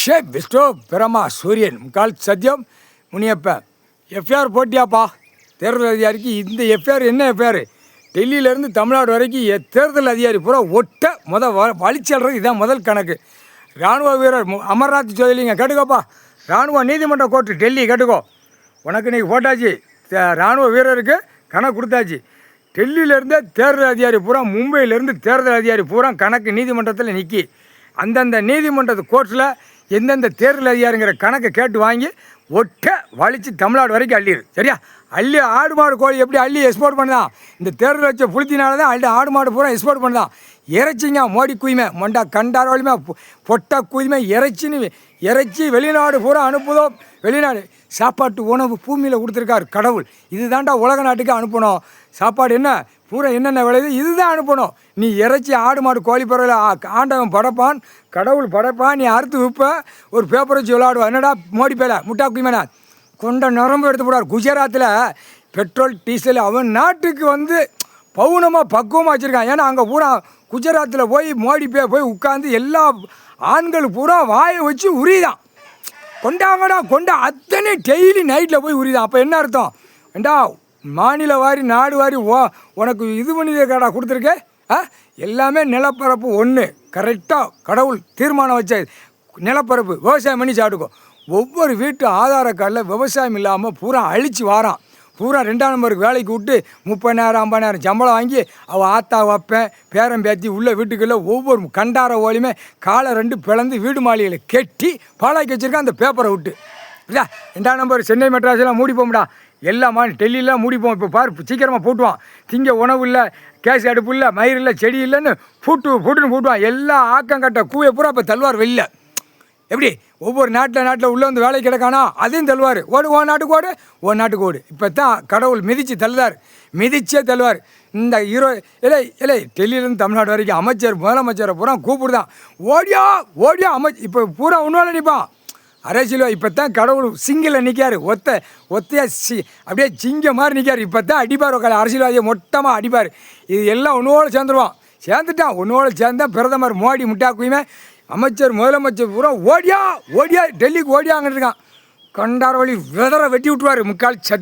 ஷே விஸ்டோ பிரமா சூரியன் முக்கால் சத்தியம் முனியப்பன் எஃப்ஐஆர் போட்டியாப்பா தேர்தல் அதிகாரிக்கு. இந்த எஃப்ஐஆர் என்ன எஃப்ஐஆர்? டெல்லியிலேருந்து தமிழ்நாடு வரைக்கும் தேர்தல் அதிகாரி பூரா ஒட்ட வழிச்சல்றது இதுதான் முதல் கணக்கு. இராணுவ வீரர் அமர்நாத் சோதலிங்க கேட்டுக்கோப்பா. இராணுவ நீதிமன்ற கோர்ட்டு டெல்லி கேட்டுக்கோ. உனக்கு இன்றைக்கி போட்டாச்சு, இராணுவ வீரருக்கு கணக்கு கொடுத்தாச்சு. டெல்லியிலேருந்தே தேர்தல் அதிகாரி பூரா, மும்பையிலேருந்து தேர்தல் அதிகாரி பூரா கணக்கு நீதிமன்றத்தில் நிற்கி அந்தந்த நீதிமன்றத்து கோர்ட்டில் எந்தெந்த தேர்தல் அதிகாரிங்கிற கணக்கை கேட்டு வாங்கி ஒட்ட வலித்து தமிழ்நாடு வரைக்கும் அள்ளிடு. சரியா? அள்ளி ஆடு மாடு கோழி எப்படி அள்ளி எக்ஸ்போர்ட் பண்ணுதான், இந்த தேர்தல் வச்ச புளுத்தினால தான் அள்ளி ஆடு மாடு பூரா எக்ஸ்போர்ட் பண்ணுதான். இறைச்சிங்க மோடி குயுமே மொண்டா கண்டார் வலிமை பொட்டா குயுமே இறைச்சி வெளிநாடு பூரா அனுப்புதோ. வெளிநாடு சாப்பாட்டு உணவு பூமியில் கொடுத்துருக்காரு கடவுள். இது தாண்டா உலக நாட்டுக்கு அனுப்பணும். சாப்பாடு என்ன பூரா என்னென்ன விளையுது இதுதான் அனுப்பணும். நீ இறைச்சி ஆடு மாடு கோழி பறவை ஆண்டவன் படைப்பான், கடவுள் படைப்பான். நீ அறுத்து விற்ப ஒரு பேப்பர் வச்சு விளையாடுவா. என்னடா மோடி பேல முட்டா குயுமேனா கொண்ட நரம்பு எடுத்து போடார். குஜராத்தில் பெட்ரோல் டீசல் அவன் நாட்டுக்கு வந்து பவுனமாக பக்குவமாக வச்சுருக்கான். ஏன்னா அங்கே பூரா குஜராத்தில் போய் மோடி போய் உட்காந்து எல்லா ஆண்கள் பூரா வாயை வச்சு உரிதான். கொண்டாங்கடா கொண்டா அத்தனை டெய்லி நைட்டில் போய் உரிதான். அப்போ என்ன அர்த்தம்? ஏண்டா மாநில வாரி நாடு வாரி உனக்கு இது பண்ணிக்கடா கொடுத்துருக்கே. எல்லாமே நிலப்பரப்பு ஒன்று கரெக்டாக கடவுள் தீர்மானம் வச்ச நிலப்பரப்பு விவசாயம் பண்ணி சாப்பிட்டுக்கோ. ஒவ்வொரு வீட்டு ஆதார கார்டில் விவசாயம் இல்லாமல் பூரா அழித்து வாரான். பூரா 2ஆம் நம்பருக்கு வேலைக்கு விட்டு 30,000 50,000 சம்பளம் வாங்கி அவள் ஆத்தா வைப்பேன் பேரம் பேத்தி உள்ள வீட்டுக்குள்ளே ஒவ்வொரு கண்டார ஓலியுமே காலை 2 பிளந்து வீடு மாளிகையில் கெட்டி பாலாக்கி வச்சுருக்கான். அந்த பேப்பரை விட்டு இல்லையா? 2ஆம் நம்பர் சென்னை மெட்ராஸெல்லாம் மூடி போகும்டா. எல்லாமா டெல்லியெலாம் மூடிப்போம். இப்போ பாரு சீக்கிரமாக பூட்டுவான். திங்க உணவு இல்லை, கேஸ் அடுப்பு இல்லை, மயிர் இல்லை, செடி இல்லைன்னு பூட்டுன்னு பூட்டுவான். எல்லா ஆக்கங்கட்ட கூவை பூரா இப்போ தள்ளுவார் வெளில. எப்படி ஒவ்வொரு நாட்டில் உள்ளே வந்து வேலை கிடக்கானா அதையும் தள்ளுவார். ஓ நாட்டுக்கு ஓடு. இப்போ தான் கடவுள் மிதித்து தள்ளுவார், மிதிச்சே தள்ளுவார். இந்த இல்லை டெல்லியிலேருந்து தமிழ்நாடு வரைக்கும் அமைச்சர் முதலமைச்சரை பூரா கூப்பிடுதான். ஓடியா இப்போ பூரா உண்மையில நிற்பான் அரசியல். இப்போ தான் கடவுள் சிங்கில் நிற்கார். ஒத்தையாக அப்படியே சிங்க மாதிரி நிற்கார். இப்போ தான் அடிப்பார் அரசியல்வாதியை மொத்தமாக அடிப்பார். இது எல்லாம் ஒன்றோடு சேர்ந்துட்டான். ஒன்றோடு சேர்ந்தா பிரதமர் மோடி முட்டாக்குயுமே அமைச்சர் முதலமைச்சர் பூரா ஓடியா டெல்லிக்கு ஓடியாங்கிட்டு இருக்கான். கண்டார வழி வெதரை வெட்டி விட்டுருவார் முக்கால்